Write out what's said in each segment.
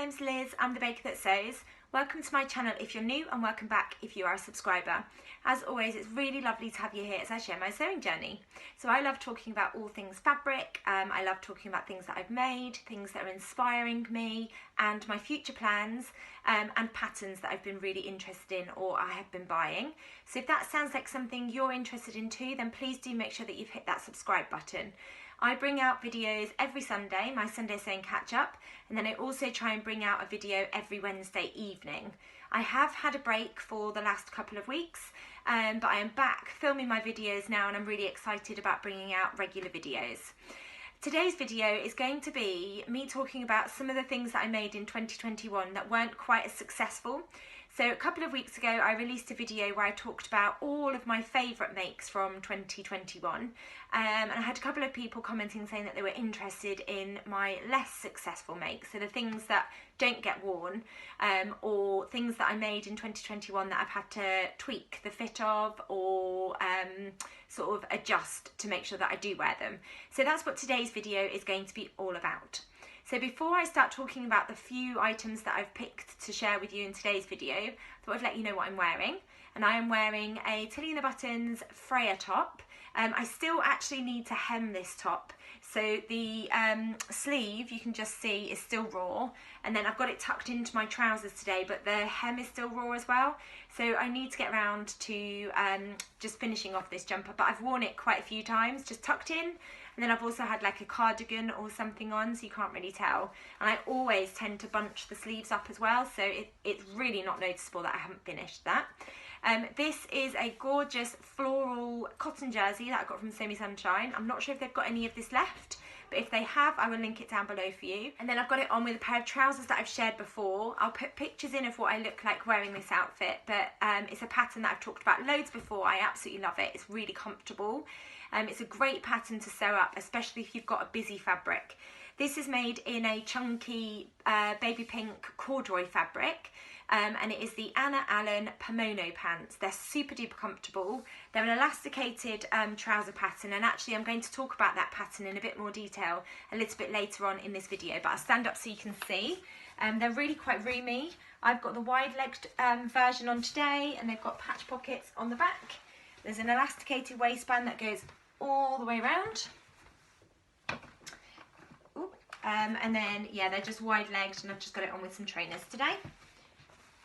name's Liz, I'm the baker that sews. Welcome to my channel if you're new and welcome back if you are a subscriber. As always, it's really lovely to have you here as I share my sewing journey. So I love talking about all things fabric, I love talking about things that I've made, things that are inspiring me and my future plans and patterns that I've been really interested in or I have been buying. So if that sounds like something you're interested in too, then please do make sure that you've hit that subscribe button. I bring out videos every Sunday, my Sunday Sewing Catch Up, and then I also try and bring out a video every Wednesday evening. I have had a break for the last couple of weeks, but I am back filming my videos now and I'm really excited about bringing out regular videos. Today's video is going to be me talking about some of the things that I made in 2021 that weren't quite as successful. So a couple of weeks ago I released a video where I talked about all of my favourite makes from 2021 and I had a couple of people commenting saying that they were interested in my less successful makes, so the things that don't get worn or things that I made in 2021 that I've had to tweak the fit of or sort of adjust to make sure that I do wear them. So that's what today's video is going to be all about. So before I start talking about the few items that I've picked to share with you in today's video, I thought I'd let you know what I'm wearing. And I am wearing a Tilly in the Buttons Freya top. I still actually need to hem this top. So the sleeve, you can just see, is still raw. And then I've got it tucked into my trousers today, but the hem is still raw as well. So I need to get around to just finishing off this jumper. But I've worn it quite a few times, just tucked in. And then I've also had like a cardigan or something on, so you can't really tell. And I always tend to bunch the sleeves up as well, so it's really not noticeable that I haven't finished that. This is a gorgeous floral cotton jersey that I got from Sew Me Sunshine. I'm not sure if they've got any of this left, but if they have, I will link it down below for you. And then I've got it on with a pair of trousers that I've shared before. I'll put pictures in of what I look like wearing this outfit, but it's a pattern that I've talked about loads before. I absolutely love it. It's really comfortable. It's a great pattern to sew up, especially if you've got a busy fabric. This is made in a chunky baby pink corduroy fabric, and it is the Anna Allen Pomona pants. They're super duper comfortable. They're an elasticated trouser pattern, and actually I'm going to talk about that pattern in a bit more detail a little bit later on in this video, but I'll stand up so you can see. They're really quite roomy. I've got the wide-legged version on today, and they've got patch pockets on the back. There's an elasticated waistband that goes all the way around. And then, yeah, they're just wide-legged, and I've just got it on with some trainers today.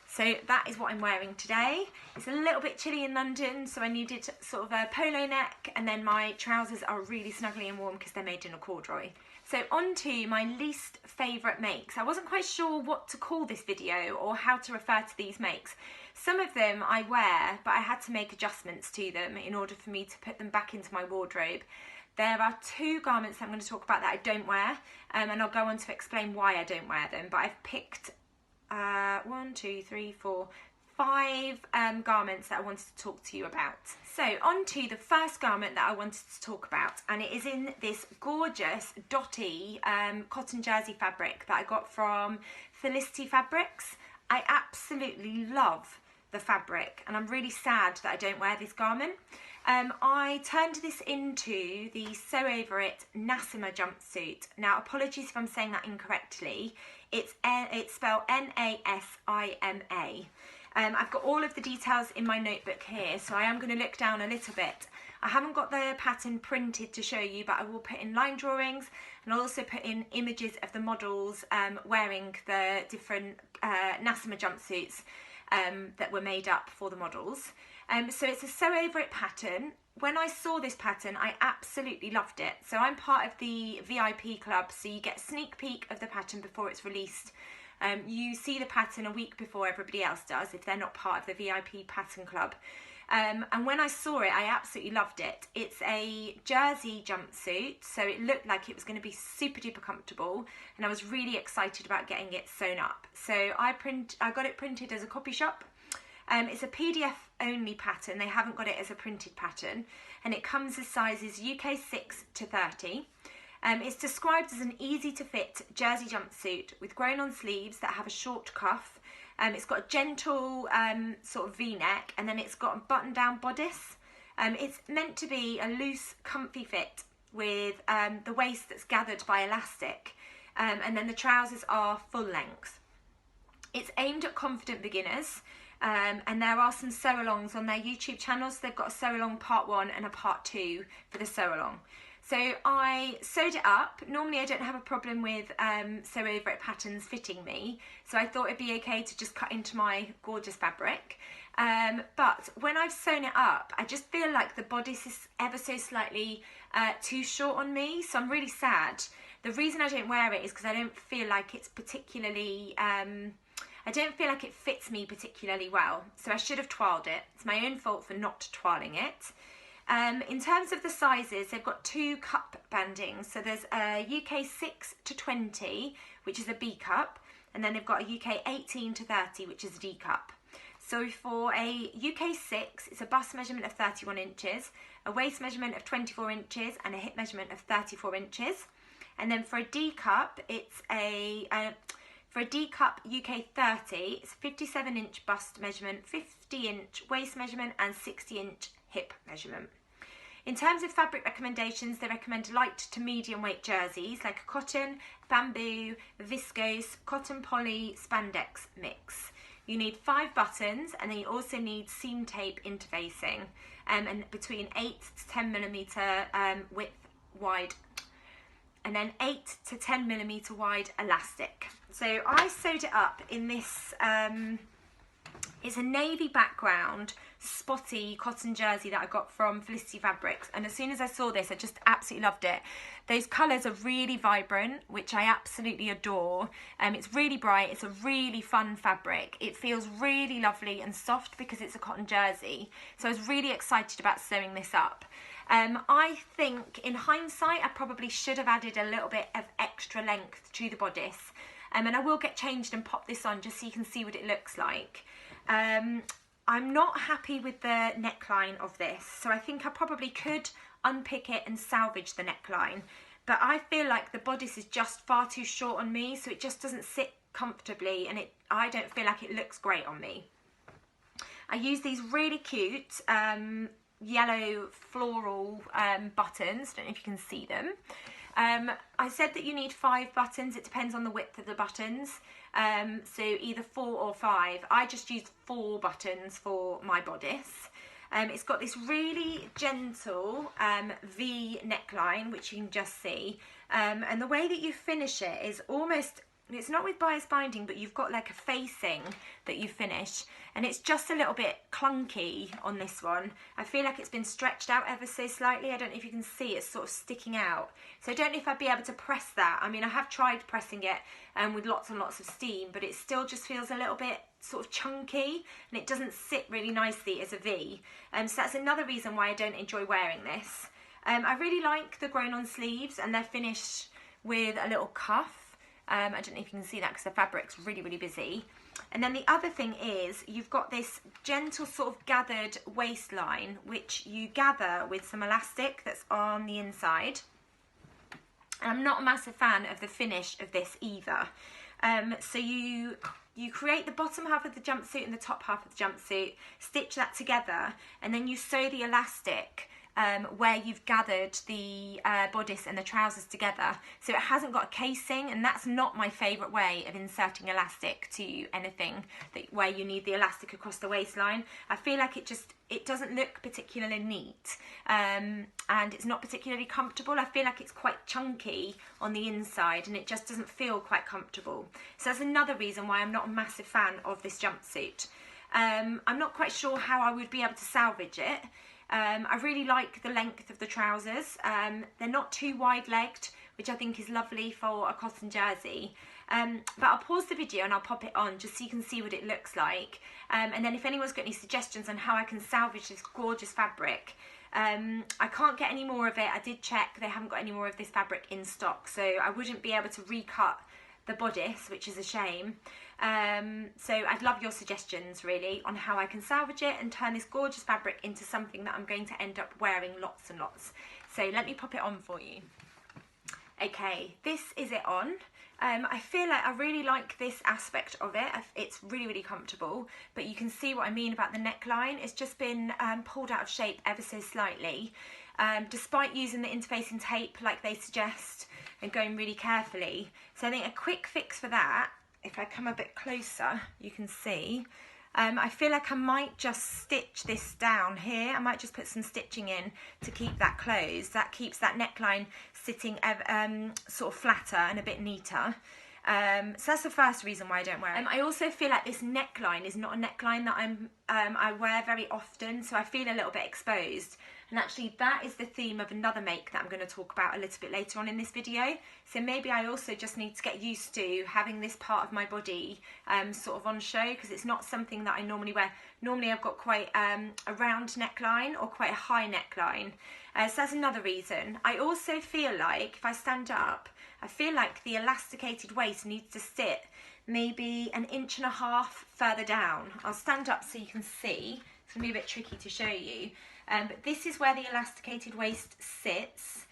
So that is what I'm wearing today. It's a little bit chilly in London, so I needed sort of a polo neck, and then my trousers are really snuggly and warm because they're made in a corduroy. So on to my least favourite makes. I wasn't quite sure what to call this video or how to refer to these makes. Some of them I wear, but I had to make adjustments to them in order for me to put them back into my wardrobe. There are two garments I'm going to talk about that I don't wear, and I'll go on to explain why I don't wear them, but I've picked 5 garments that I wanted to talk to you about. So on to the first garment that I wanted to talk about, and it is in this gorgeous dotty cotton jersey fabric that I got from Felicity Fabrics. I absolutely love the fabric, and I'm really sad that I don't wear this garment. I turned this into the Sew Over It Nassima jumpsuit. Now, apologies if I'm saying that incorrectly. It's spelled N-A-S-I-M-A. I've got all of the details in my notebook here, so I am going to look down a little bit. I haven't got the pattern printed to show you, but I will put in line drawings, and I'll also put in images of the models wearing the different Nassima jumpsuits that were made up for the models. So it's a Sew Over It pattern. When I saw this pattern, I absolutely loved it. So I'm part of the VIP club, so you get a sneak peek of the pattern before it's released. You see the pattern a week before everybody else does if they're not part of the VIP pattern club. And when I saw it, I absolutely loved it. It's a jersey jumpsuit, so it looked like it was going to be super duper comfortable, and I was really excited about getting it sewn up. So I got it printed as a copy shop. It's a PDF only pattern. They haven't got it as a printed pattern, and it comes as sizes UK 6 to 30. It's described as an easy to fit jersey jumpsuit with grown on sleeves that have a short cuff. It's got a gentle sort of V-neck, and then it's got a button down bodice. It's meant to be a loose, comfy fit with the waist that's gathered by elastic, and then the trousers are full length. It's aimed at confident beginners, and there are some sew-alongs on their YouTube channels. They've got a sew-along part 1 and a part 2 for the sew-along. So I sewed it up. Normally I don't have a problem with sew over it patterns fitting me, so I thought it'd be okay to just cut into my gorgeous fabric. But when I've sewn it up, I just feel like the bodice is ever so slightly too short on me, so I'm really sad. The reason I don't wear it is because I don't feel like it's particularly, I don't feel like it fits me particularly well, so I should have toiled it. It's my own fault for not toiling it. In terms of the sizes, they've got 2 cup bandings, so there's a UK 6 to 20, which is a B cup, and then they've got a UK 18 to 30, which is a D cup. So for a UK 6, it's a bust measurement of 31 inches, a waist measurement of 24 inches, and a hip measurement of 34 inches. And then for a D cup, it's for a D cup UK 30, it's a 57-inch bust measurement, 50-inch waist measurement, and 60-inch hip measurement. In terms of fabric recommendations, they recommend light to medium weight jerseys like a cotton, bamboo, viscose, cotton poly, spandex mix. You need 5 buttons, and then you also need seam tape interfacing, and between 8 to 10 millimeter width wide, and then 8 to 10 millimeter wide elastic. So I sewed it up in this, it's a navy background, spotty cotton jersey that I got from Felicity Fabrics, and as soon as I saw this, I just absolutely loved it. Those colours are really vibrant, which I absolutely adore. It's really bright, it's a really fun fabric. It feels really lovely and soft because it's a cotton jersey, so I was really excited about sewing this up. I think in hindsight I probably should have added a little bit of extra length to the bodice, and I will get changed and pop this on just so you can see what it looks like. I'm not happy with the neckline of this, so I think I probably could unpick it and salvage the neckline, but I feel like the bodice is just far too short on me, so it just doesn't sit comfortably, and I don't feel like it looks great on me. I use these really cute yellow floral buttons. I don't know if you can see them. I said that you need 5 buttons. It depends on the width of the buttons, so either 4 or 5. I just used 4 buttons for my bodice. It's got this really gentle V neckline, which you can just see, and the way that you finish it is almost, it's not with bias binding, but you've got like a facing that you finish, and it's just a little bit clunky on this one. I feel like it's been stretched out ever so slightly. I don't know if you can see, it's sort of sticking out. So I don't know if I'd be able to press that. I mean, I have tried pressing it with lots and lots of steam, but it still just feels a little bit sort of chunky, and it doesn't sit really nicely as a V. So that's another reason why I don't enjoy wearing this. I really like the grown-on sleeves, and they're finished with a little cuff. I don't know if you can see that because the fabric's really, really busy. And then the other thing is you've got this gentle sort of gathered waistline, which you gather with some elastic that's on the inside. And I'm not a massive fan of the finish of this either. So you create the bottom half of the jumpsuit and the top half of the jumpsuit, stitch that together, and then you sew the elastic where you've gathered the bodice and the trousers together, so it hasn't got a casing, and that's not my favourite way of inserting elastic to anything where you need the elastic across the waistline. I feel like it doesn't look particularly neat, and it's not particularly comfortable. I feel like it's quite chunky on the inside, and it just doesn't feel quite comfortable. So that's another reason why I'm not a massive fan of this jumpsuit. I'm not quite sure how I would be able to salvage it. I really like the length of the trousers. They're not too wide-legged, which I think is lovely for a cotton jersey. But I'll pause the video and I'll pop it on just so you can see what it looks like. And then if anyone's got any suggestions on how I can salvage this gorgeous fabric. I can't get any more of it. I did check, they haven't got any more of this fabric in stock, so I wouldn't be able to recut the bodice, which is a shame. So I'd love your suggestions really on how I can salvage it and turn this gorgeous fabric into something that I'm going to end up wearing lots and lots. So let me pop it on for you. Okay, this is it on. I feel like I really like this aspect of it. It's really, really comfortable, but you can see what I mean about the neckline. It's just been pulled out of shape ever so slightly, despite using the interfacing tape like they suggest and going really carefully. So I think a quick fix for that if I come a bit closer, you can see. I feel like I might just stitch this down here. I might just put some stitching in to keep that closed. That keeps that neckline sitting sort of flatter and a bit neater. So that's the first reason why I don't wear it. I also feel like this neckline is not a neckline that I wear very often, so I feel a little bit exposed. And actually that is the theme of another make that I'm going to talk about a little bit later on in this video. So maybe I also just need to get used to having this part of my body sort of on show, because it's not something that I normally wear. Normally I've got quite a round neckline or quite a high neckline. So that's another reason. I also feel like if I stand up, I feel like the elasticated waist needs to sit maybe 1.5 inches further down. I'll stand up so you can see. It's going to be a bit tricky to show you. But this is where the elasticated waist sits,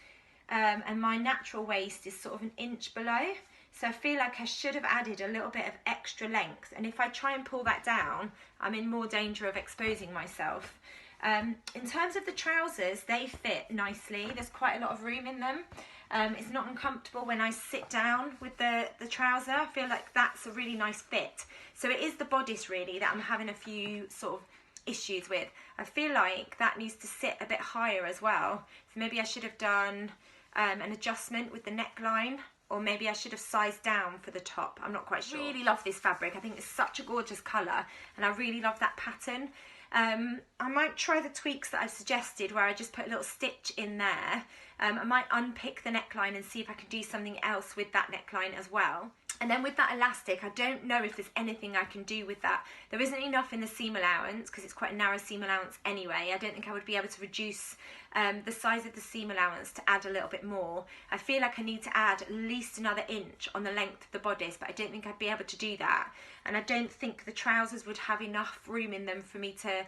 and my natural waist is sort of 1 inch below. So I feel like I should have added a little bit of extra length, and if I try and pull that down, I'm in more danger of exposing myself. In terms of the trousers, they fit nicely. There's quite a lot of room in them. It's not uncomfortable when I sit down with the trouser. I feel like that's a really nice fit. So it is the bodice really that I'm having a few sort of issues with. I feel like that needs to sit a bit higher as well. So maybe I should have done an adjustment with the neckline, or maybe I should have sized down for the top. I'm not quite sure. I really love this fabric. I think it's such a gorgeous colour, and I really love that pattern. I might try the tweaks that I've suggested where I just put a little stitch in there. I might unpick the neckline and see if I can do something else with that neckline as well. And then with that elastic, I don't know if there's anything I can do with that. There isn't enough in the seam allowance because it's quite a narrow seam allowance anyway. I don't think I would be able to reduce the size of the seam allowance to add a little bit more. I feel like I need to add at least another inch on the length of the bodice, but I don't think I'd be able to do that. And I don't think the trousers would have enough room in them for me to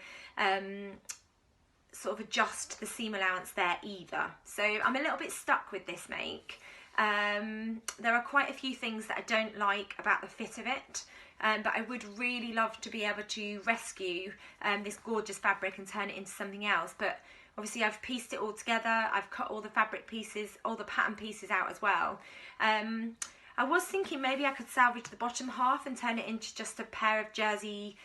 sort of adjust the seam allowance there either. So I'm a little bit stuck with this make. There are quite a few things that I don't like about the fit of it, but I would really love to be able to rescue this gorgeous fabric and turn it into something else. But obviously I've pieced it all together, I've cut all the fabric pieces, all the pattern pieces out as well. I was thinking maybe I could salvage the bottom half and turn it into just a pair of jersey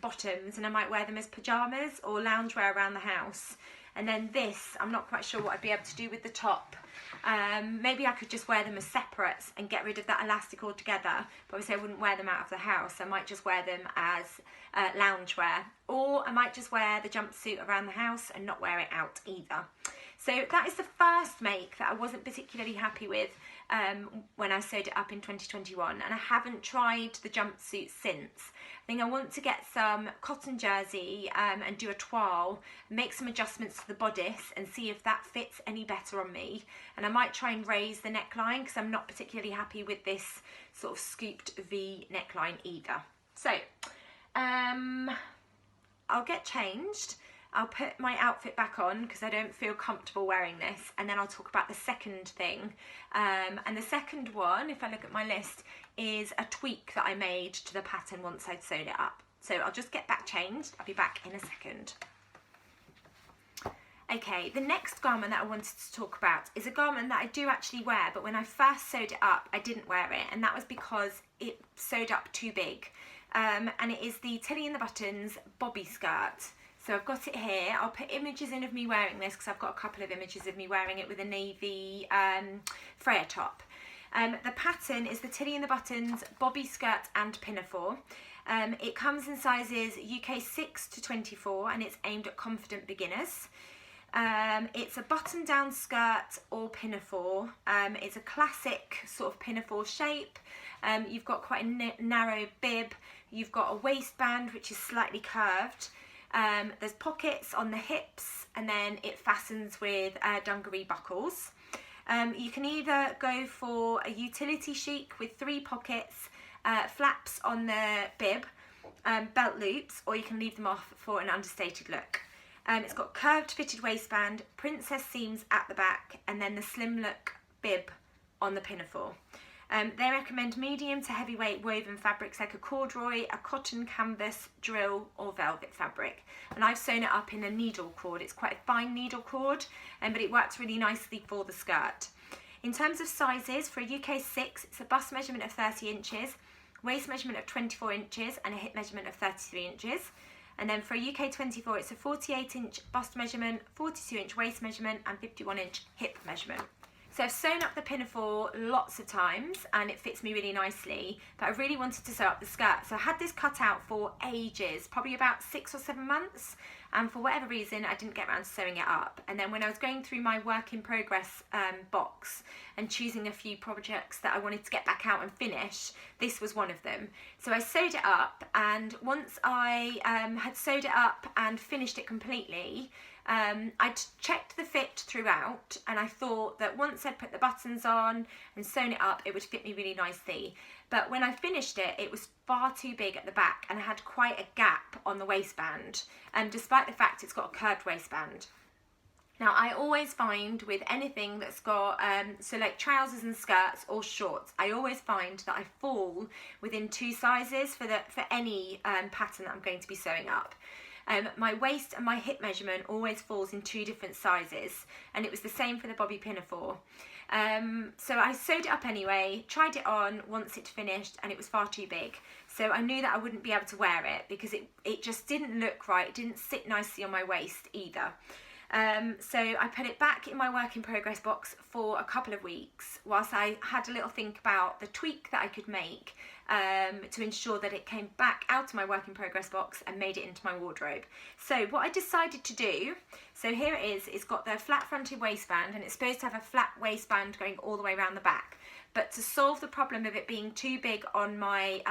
bottoms, and I might wear them as pyjamas or loungewear around the house. And then this, I'm not quite sure what I'd be able to do with the top. Maybe I could just wear them as separates and get rid of that elastic altogether, but obviously I wouldn't wear them out of the house. I might just wear them as loungewear, or I might just wear the jumpsuit around the house and not wear it out either. So that is the first make that I wasn't particularly happy with when I sewed it up in 2021, and I haven't tried the jumpsuit since. I think I want to get some cotton jersey and do a toile, make some adjustments to the bodice and see if that fits any better on me. And I might try and raise the neckline because I'm not particularly happy with this sort of scooped V neckline either. So I'll get changed. I'll put my outfit back on because I don't feel comfortable wearing this, and then I'll talk about the second thing. And the second one, if I look at my list, is a tweak that I made to the pattern once I'd sewn it up. So I'll just get back changed. I'll be back in a second. Okay, the next garment that I wanted to talk about is a garment that I do actually wear, but when I first sewed it up, I didn't wear it, and that was because it sewed up too big. And it is the Tilly in the Buttons bobby skirt. So I've got it here. I'll put images in of me wearing this because I've got a couple of images of me wearing it with a navy Freya top. The pattern is the Tilly in the Buttons bobby skirt and pinafore. It comes in sizes UK 6 to 24 and it's aimed at confident beginners. It's a button down skirt or pinafore. It's a classic sort of pinafore shape. You've got quite a narrow bib. You've got a waistband which is slightly curved. There's pockets on the hips, and then it fastens with dungaree buckles. You can either go for a utility chic with 3 pockets, flaps on the bib, belt loops, or you can leave them off for an understated look. It's got curved fitted waistband, princess seams at the back, and then the slim look bib on the pinafore. They recommend medium to heavyweight woven fabrics like a corduroy, a cotton, canvas, drill or velvet fabric. And I've sewn it up in a needle cord. It's quite a fine needle cord, but it works really nicely for the skirt. In terms of sizes, for a UK 6, it's a bust measurement of 30 inches. waist measurement of 24 inches and a hip measurement of 33 inches. And then for a UK 24, it's a 48-inch bust measurement, 42-inch waist measurement and 51-inch hip measurement. So I've sewn up the pinafore lots of times and it fits me really nicely, but I really wanted to sew up the skirt. So I had this cut out for ages, probably about 6 or 7 months, and for whatever reason I didn't get around to sewing it up. And then when I was going through my work in progress box and choosing a few projects that I wanted to get back out and finish, this was one of them. So I sewed it up, and once I had sewed it up and finished it completely, I'd checked the fit throughout, and I thought that once I'd put the buttons on and sewn it up, it would fit me really nicely. But when I finished it, it was far too big at the back and I had quite a gap on the waistband, despite the fact it's got a curved waistband. Now I always find with anything that's got, so like trousers and skirts or shorts, I always find that I fall within 2 sizes for any pattern that I'm going to be sewing up. My waist and my hip measurement always falls in 2 different sizes, and it was the same for the bobby pinafore. So I sewed it up anyway, tried it on once it finished, and it was far too big. So I knew that I wouldn't be able to wear it because it just didn't look right. It didn't sit nicely on my waist either. So I put it back in my work in progress box for a couple of weeks whilst I had a little think about the tweak that I could make to ensure that it came back out of my work in progress box and made it into my wardrobe. So what I decided to do, so here it is, it's got the flat fronted waistband and it's supposed to have a flat waistband going all the way around the back. But to solve the problem of it being too big on my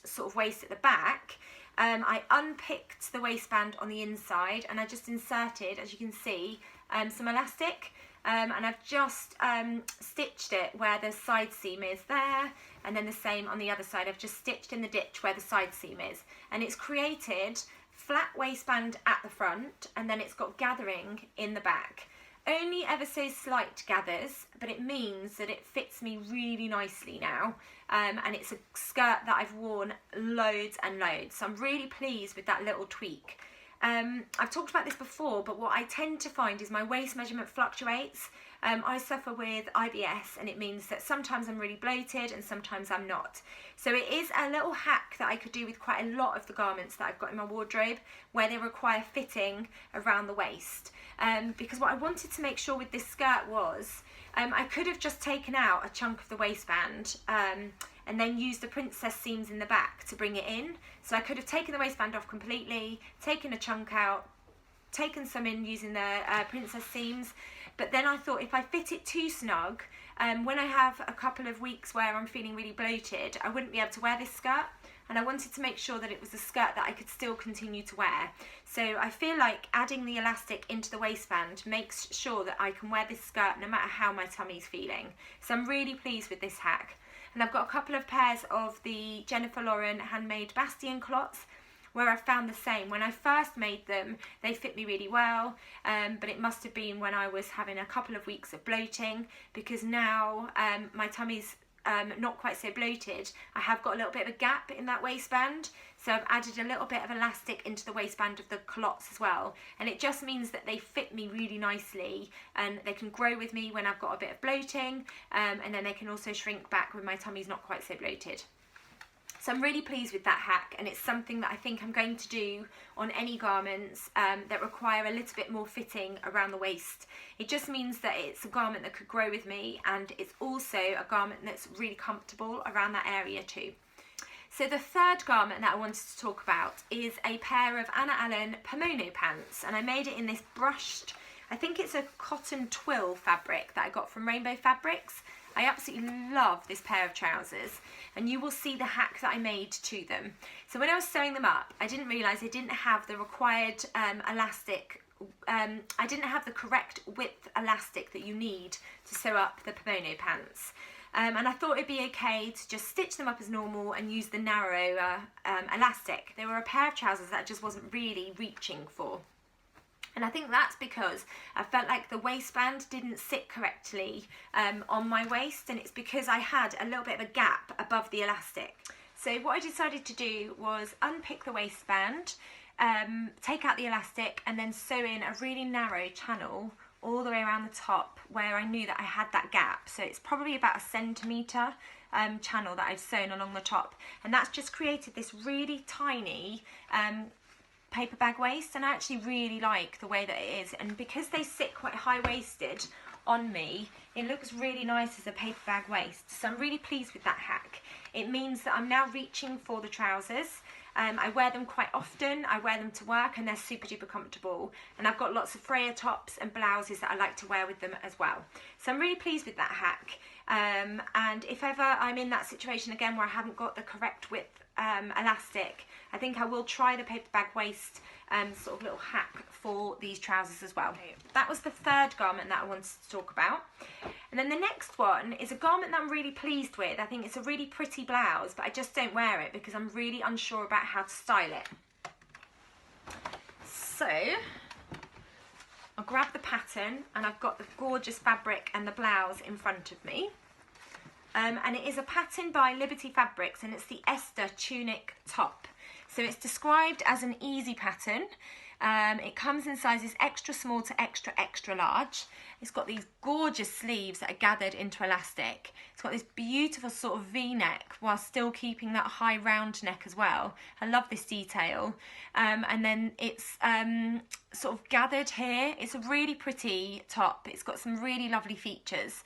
sort of waist at the back, I unpicked the waistband on the inside and I just inserted, as you can see, some elastic, and I've just stitched it where the side seam is there, and then the same on the other side. I've just stitched in the ditch where the side seam is, and it's created flat waistband at the front, and then it's got gathering in the back. Only ever so slight gathers, but it means that it fits me really nicely now, and it's a skirt that I've worn loads and loads, so I'm really pleased with that little tweak. I've talked about this before, but what I tend to find is my waist measurement fluctuates. I suffer with IBS, and it means that sometimes I'm really bloated and sometimes I'm not. So it is a little hack that I could do with quite a lot of the garments that I've got in my wardrobe where they require fitting around the waist. Because what I wanted to make sure with this skirt was I could have just taken out a chunk of the waistband and then used the princess seams in the back to bring it in. So I could have taken the waistband off completely, taken a chunk out, taken some in using the princess seams, but then I thought if I fit it too snug, when I have a couple of weeks where I'm feeling really bloated, I wouldn't be able to wear this skirt, and I wanted to make sure that it was a skirt that I could still continue to wear. So I feel like adding the elastic into the waistband makes sure that I can wear this skirt no matter how my tummy's feeling. So I'm really pleased with this hack. And I've got a couple of pairs of the Jennifer Lauren handmade Bastion clots where I found the same. When I first made them, they fit me really well, but it must have been when I was having a couple of weeks of bloating, because now my tummy's not quite so bloated. I have got a little bit of a gap in that waistband, so I've added a little bit of elastic into the waistband of the culottes as well, and it just means that they fit me really nicely and they can grow with me when I've got a bit of bloating, and then they can also shrink back when my tummy's not quite so bloated. So I'm really pleased with that hack, and it's something that I think I'm going to do on any garments that require a little bit more fitting around the waist. It just means that it's a garment that could grow with me, and it's also a garment that's really comfortable around that area too. So the third garment that I wanted to talk about is a pair of Anna Allen Pomona pants, and I made it in this brushed, I think it's a cotton twill fabric that I got from Rainbow Fabrics. I absolutely love this pair of trousers, and you will see the hack that I made to them. So when I was sewing them up, I didn't realise I didn't have the required elastic. I didn't have the correct width elastic that you need to sew up the Pomona pants. And I thought it'd be okay to just stitch them up as normal and use the narrower elastic. They were a pair of trousers that I just wasn't really reaching for. And I think that's because I felt like the waistband didn't sit correctly on my waist, and it's because I had a little bit of a gap above the elastic. So what I decided to do was unpick the waistband, take out the elastic, and then sew in a really narrow channel all the way around the top where I knew that I had that gap. So it's probably about a centimetre channel that I've sewn along the top, and that's just created this really tiny paper bag waist, and I actually really like the way that it is, and because they sit quite high-waisted on me, it looks really nice as a paper bag waist. So I'm really pleased with that hack. It means that I'm now reaching for the trousers. I wear them quite often. I wear them to work and they're super duper comfortable, and I've got lots of Freya tops and blouses that I like to wear with them as well. So I'm really pleased with that hack, and if ever I'm in that situation again where I haven't got the correct width elastic, I think I will try the paper bag waist sort of little hack for these trousers as well. That was the third garment that I wanted to talk about. And then the next one is a garment that I'm really pleased with. I think it's a really pretty blouse, but I just don't wear it because I'm really unsure about how to style it. So I'll grab the pattern, and I've got the gorgeous fabric and the blouse in front of me. And it is a pattern by Liberty Fabrics, and it's the Ester tunic top. So it's described as an easy pattern. It comes in sizes extra small to extra, extra large. It's got these gorgeous sleeves that are gathered into elastic. It's got this beautiful sort of V-neck while still keeping that high round neck as well. I love this detail. And then it's sort of gathered here. It's a really pretty top. It's got some really lovely features.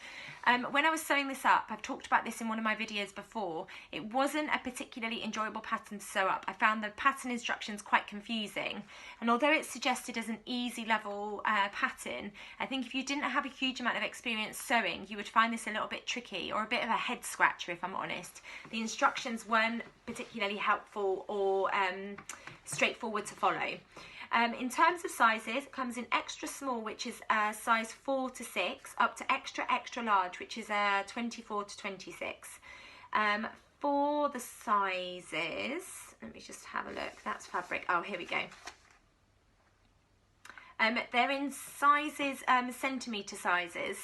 When I was sewing this up, I've talked about this in one of my videos before, it wasn't a particularly enjoyable pattern to sew up. I found the pattern instructions quite confusing, and although it's suggested as an easy level pattern, I think if you didn't have a huge amount of experience sewing, you would find this a little bit tricky or a bit of a head scratcher, if I'm honest. The instructions weren't particularly helpful or straightforward to follow. In terms of sizes, it comes in extra small, which is size 4 to 6, up to extra, extra large, which is 24 to 26. For the sizes, let me just have a look. That's fabric. Oh, here we go. They're in sizes, centimetre sizes.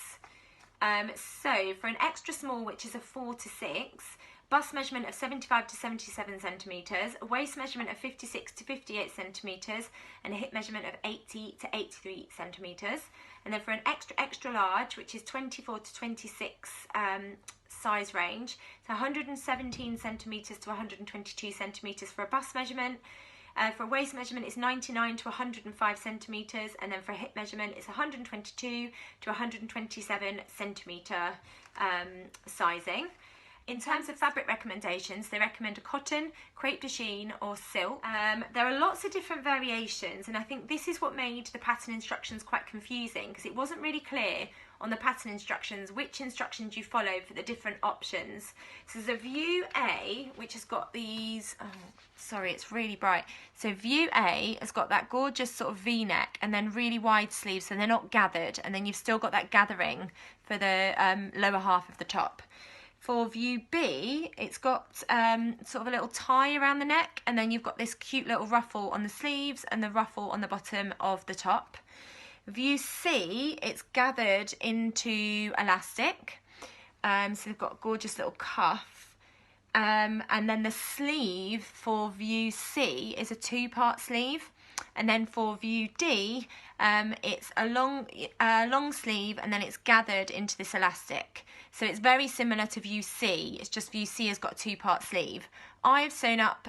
So for an extra small, which is a 4 to 6, bust measurement of 75 to 77 centimetres, a waist measurement of 56 to 58 centimetres, and a hip measurement of 80 to 83 centimetres. And then for an extra, extra large, which is 24 to 26 size range, so 117 centimetres to 122 centimetres for a bust measurement. For a waist measurement, it's 99 to 105 centimetres, and then for a hip measurement, it's 122 to 127 centimetre sizing. In terms of fabric recommendations, they recommend a cotton, crepe de chine or silk. There are lots of different variations, and I think this is what made the pattern instructions quite confusing, because it wasn't really clear on the pattern instructions which instructions you follow for the different options. So there's a view A, which has got these, oh sorry, it's really bright. So view A has got that gorgeous sort of V-neck and then really wide sleeves, so they're not gathered, and then you've still got that gathering for the lower half of the top. For view B, it's got sort of a little tie around the neck, and then you've got this cute little ruffle on the sleeves and the ruffle on the bottom of the top. View C, it's gathered into elastic, so they've got a gorgeous little cuff, and then the sleeve for view C is a 2-part sleeve, and then for view D, it's a long sleeve, and then it's gathered into this elastic. So it's very similar to view C, it's just view C has got a 2-part sleeve. I've sewn up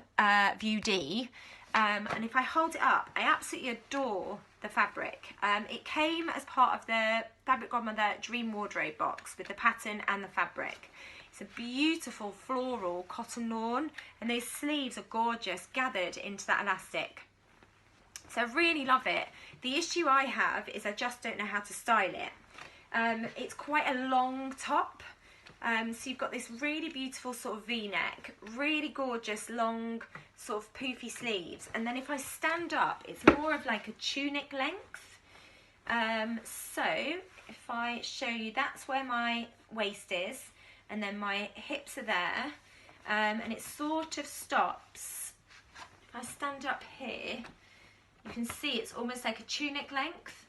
view D, and if I hold it up, I absolutely adore the fabric. It came as part of the Fabric Godmother Dream Wardrobe box with the pattern and the fabric. It's a beautiful floral cotton lawn, and those sleeves are gorgeous, gathered into that elastic. So I really love it. The issue I have is I just don't know how to style it. It's quite a long top, so you've got this really beautiful sort of V-neck, really gorgeous long sort of poofy sleeves, and then if I stand up, it's more of like a tunic length. So if I show you, that's where my waist is, and then my hips are there, and it sort of stops. If I stand up here, you can see it's almost like a tunic length.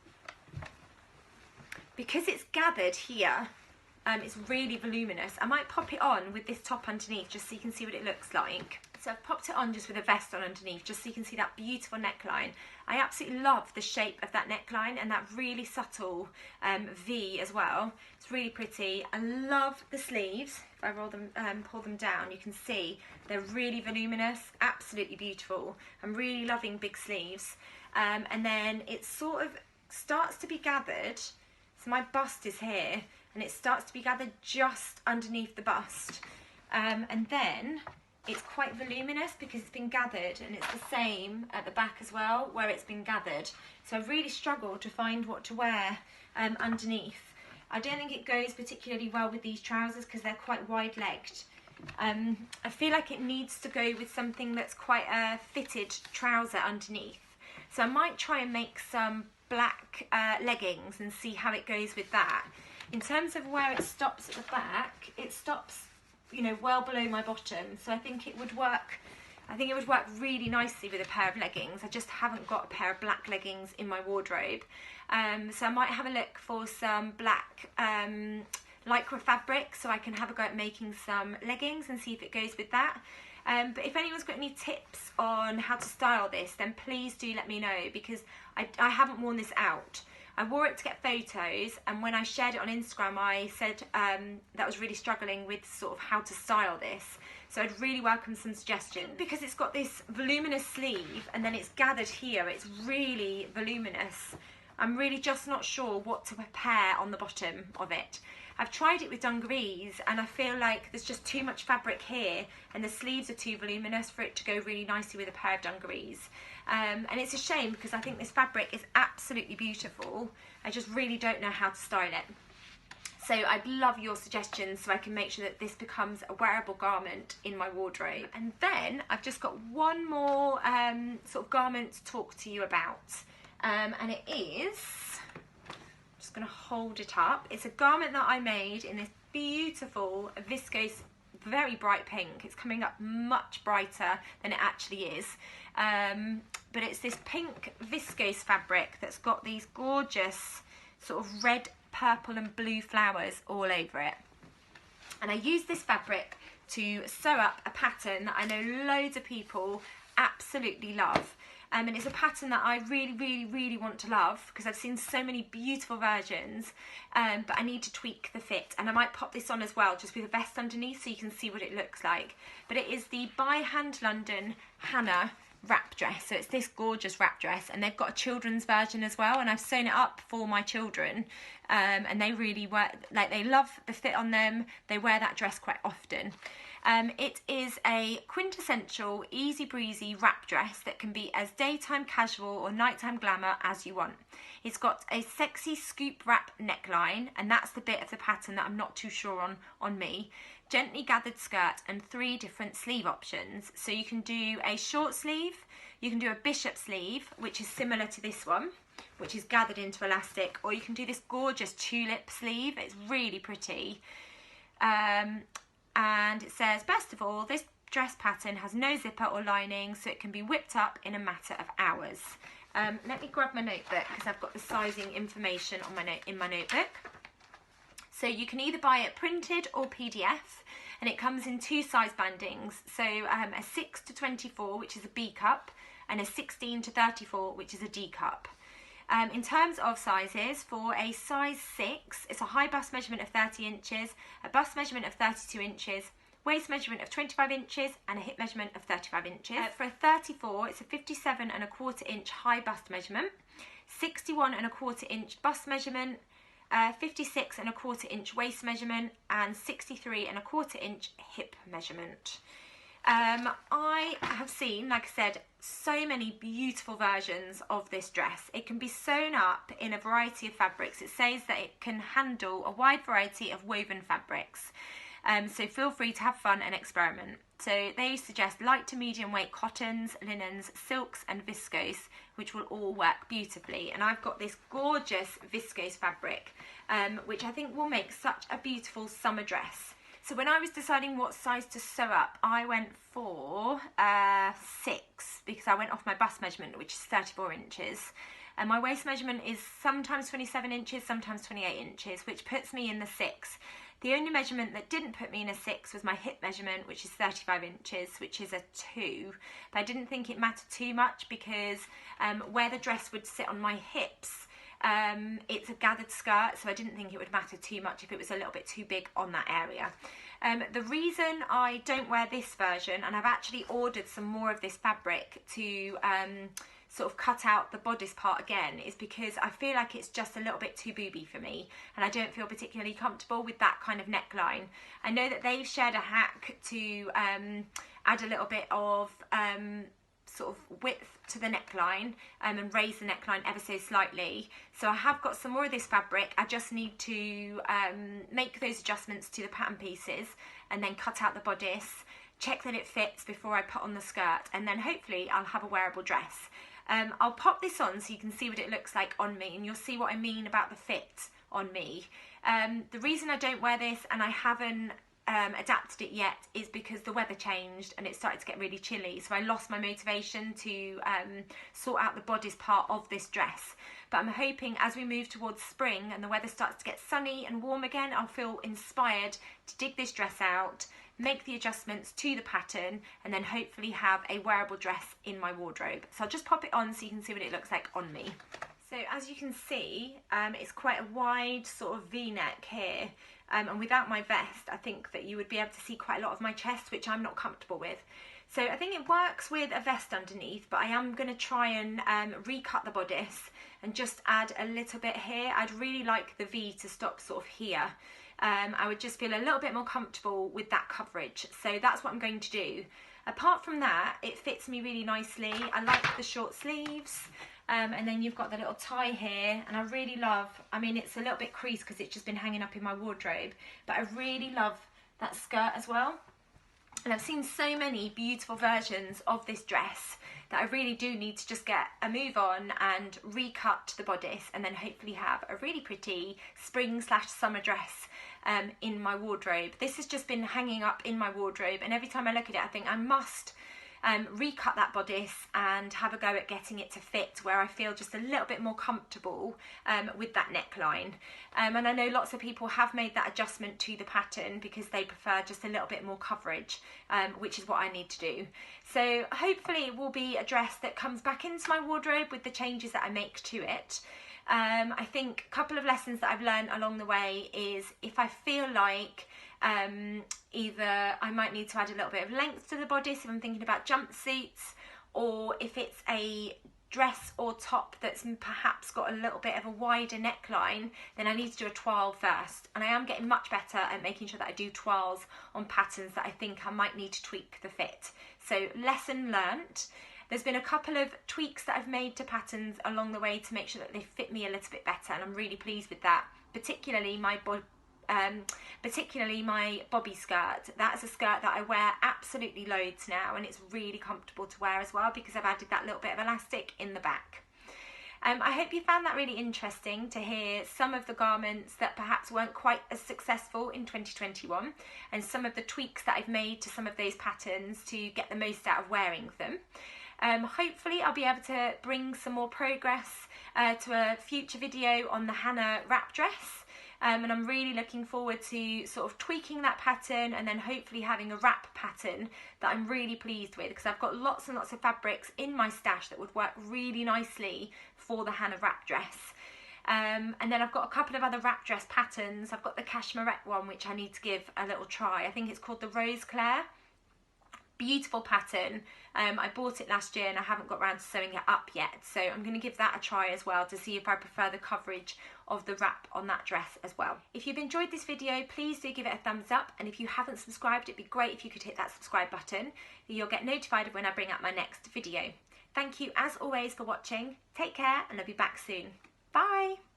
Because it's gathered here, it's really voluminous. I might pop it on with this top underneath just so you can see what it looks like. So I've popped it on just with a vest on underneath, just so you can see that beautiful neckline. I absolutely love the shape of that neckline and that really subtle V as well. It's really pretty. I love the sleeves. If I roll them, pull them down, you can see they're really voluminous, absolutely beautiful. I'm really loving big sleeves. And then it sort of starts to be gathered. So my bust is here, and it starts to be gathered just underneath the bust. And then it's quite voluminous because it's been gathered, and it's the same at the back as well where it's been gathered. So I've really struggled to find what to wear underneath. I don't think it goes particularly well with these trousers because they're quite wide-legged. I feel like it needs to go with something that's quite a fitted trouser underneath. So I might try and make some black leggings and see how it goes with that. In terms of where it stops at the back, it stops, you know, well below my bottom, so I think it would work. I think it would work really nicely with a pair of leggings. I just haven't got a pair of black leggings in my wardrobe, so I might have a look for some black lycra fabric so I can have a go at making some leggings and see if it goes with that. But if anyone's got any tips on how to style this, then please do let me know, because I haven't worn this out. I wore it to get photos, and when I shared it on Instagram I said that I was really struggling with sort of how to style this, so I'd really welcome some suggestions. Because it's got this voluminous sleeve and then it's gathered here, it's really voluminous. I'm really just not sure what to pair on the bottom of it. I've tried it with dungarees and I feel like there's just too much fabric here, and the sleeves are too voluminous for it to go really nicely with a pair of dungarees. And it's a shame because I think this fabric is absolutely beautiful. I just really don't know how to style it. So I'd love your suggestions so I can make sure that this becomes a wearable garment in my wardrobe. And then I've just got one more sort of garment to talk to you about. And it is, I'm just going to hold it up. It's a garment that I made in this beautiful viscose, very bright pink. It's coming up much brighter than it actually is. But it's this pink viscose fabric that's got these gorgeous sort of red, purple and blue flowers all over it. And I use this fabric to sew up a pattern that I know loads of people absolutely love. And it's a pattern that I really want to love because I've seen so many beautiful versions, but I need to tweak the fit. And I might pop this on as well, just with a vest underneath so you can see what it looks like. But it is the By Hand London Hannah wrap dress. So it's this gorgeous wrap dress, and they've got a children's version as well, and I've sewn it up for my children, and they really they love the fit on them. They wear that dress quite often. It is a quintessential easy breezy wrap dress that can be as daytime casual or nighttime glamour as you want. It's got a sexy scoop wrap neckline, and that's the bit of the pattern that I'm not too sure on me. Gently gathered skirt and 3 different sleeve options. So you can do a short sleeve, you can do a bishop sleeve, which is similar to this one, which is gathered into elastic, or you can do this gorgeous tulip sleeve. It's really pretty. And it says, best of all, this dress pattern has no zipper or lining, so it can be whipped up in a matter of hours. Let me grab my notebook because I've got the sizing information on in my notebook. So you can either buy it printed or PDF, and it comes in 2 size bandings. So a 6 to 24, which is a B cup, and a 16 to 34, which is a D cup. In terms of sizes, for a size 6, it's a high bust measurement of 30 inches, a bust measurement of 32 inches, waist measurement of 25 inches, and a hip measurement of 35 inches. For a 34, it's a 57¼ inch high bust measurement, 61¼ inch bust measurement, 56¼ inch waist measurement, and 63¼ inch hip measurement. I have seen, like I said, so many beautiful versions of this dress. It can be sewn up in a variety of fabrics. It says that it can handle a wide variety of woven fabrics. So feel free to have fun and experiment. So they suggest light to medium weight cottons, linens, silks and viscose, which will all work beautifully. And I've got this gorgeous viscose fabric, which I think will make such a beautiful summer dress. So when I was deciding what size to sew up, I went for 6 because I went off my bust measurement, which is 34 inches. And my waist measurement is sometimes 27 inches, sometimes 28 inches, which puts me in the 6. The only measurement that didn't put me in a 6 was my hip measurement, which is 35 inches, which is a 2. But I didn't think it mattered too much because where the dress would sit on my hips, it's a gathered skirt, so I didn't think it would matter too much if it was a little bit too big on that area. The reason I don't wear this version, and I've actually ordered some more of this fabric to sort of cut out the bodice part again, is because I feel like it's just a little bit too booby for me, and I don't feel particularly comfortable with that kind of neckline. I know that they've shared a hack to add a little bit of sort of width to the neckline and raise the neckline ever so slightly. So I have got some more of this fabric. I just need to make those adjustments to the pattern pieces and then cut out the bodice, check that it fits before I put on the skirt, and then hopefully I'll have a wearable dress. I'll pop this on so you can see what it looks like on me, and you'll see what I mean about the fit on me. The reason I don't wear this, and I haven't adapted it yet, is because the weather changed and it started to get really chilly, so I lost my motivation to sort out the bodice part of this dress. But I'm hoping as we move towards spring and the weather starts to get sunny and warm again, I'll feel inspired to dig this dress out, make the adjustments to the pattern, and then hopefully have a wearable dress in my wardrobe. So I'll just pop it on so you can see what it looks like on me. So as you can see, it's quite a wide sort of V-neck here, and without my vest I think that you would be able to see quite a lot of my chest, which I'm not comfortable with. So I think it works with a vest underneath, but I am going to try and recut the bodice and just add a little bit here. I'd really like the V to stop sort of here. I would just feel a little bit more comfortable with that coverage, so that's what I'm going to do. Apart from that, it fits me really nicely. I like the short sleeves, and then you've got the little tie here, and I really love, I mean it's a little bit creased because it's just been hanging up in my wardrobe, but I really love that skirt as well. And I've seen so many beautiful versions of this dress that I really do need to just get a move on and recut the bodice, and then hopefully have a really pretty spring/summer dress in my wardrobe. This has just been hanging up in my wardrobe, and every time I look at it I think I must recut that bodice and have a go at getting it to fit where I feel just a little bit more comfortable with that neckline. And I know lots of people have made that adjustment to the pattern because they prefer just a little bit more coverage, which is what I need to do. So hopefully it will be a dress that comes back into my wardrobe with the changes that I make to it. I think a couple of lessons that I've learned along the way is if I feel like either I might need to add a little bit of length to the bodice if I'm thinking about jumpsuits, or if it's a dress or top that's perhaps got a little bit of a wider neckline, then I need to do a twirl first. And I am getting much better at making sure that I do twirls on patterns that I think I might need to tweak the fit. So lesson learnt. There's been a couple of tweaks that I've made to patterns along the way to make sure that they fit me a little bit better, and I'm really pleased with that. Particularly my bobby skirt. That is a skirt that I wear absolutely loads now, and it's really comfortable to wear as well because I've added that little bit of elastic in the back. I hope you found that really interesting to hear some of the garments that perhaps weren't quite as successful in 2021, and some of the tweaks that I've made to some of those patterns to get the most out of wearing them. Hopefully I'll be able to bring some more progress to a future video on the Hannah wrap dress, and I'm really looking forward to sort of tweaking that pattern and then hopefully having a wrap pattern that I'm really pleased with, because I've got lots and lots of fabrics in my stash that would work really nicely for the Hannah wrap dress. And then I've got a couple of other wrap dress patterns. I've got the cashmerette one, which I need to give a little try. I think it's called the Rose Claire. Beautiful pattern. I bought it last year and I haven't got around to sewing it up yet, so I'm going to give that a try as well to see if I prefer the coverage of the wrap on that dress as well. If you've enjoyed this video, please do give it a thumbs up, and if you haven't subscribed, it'd be great if you could hit that subscribe button. You'll get notified of when I bring out my next video. Thank you as always for watching. Take care, and I'll be back soon. Bye!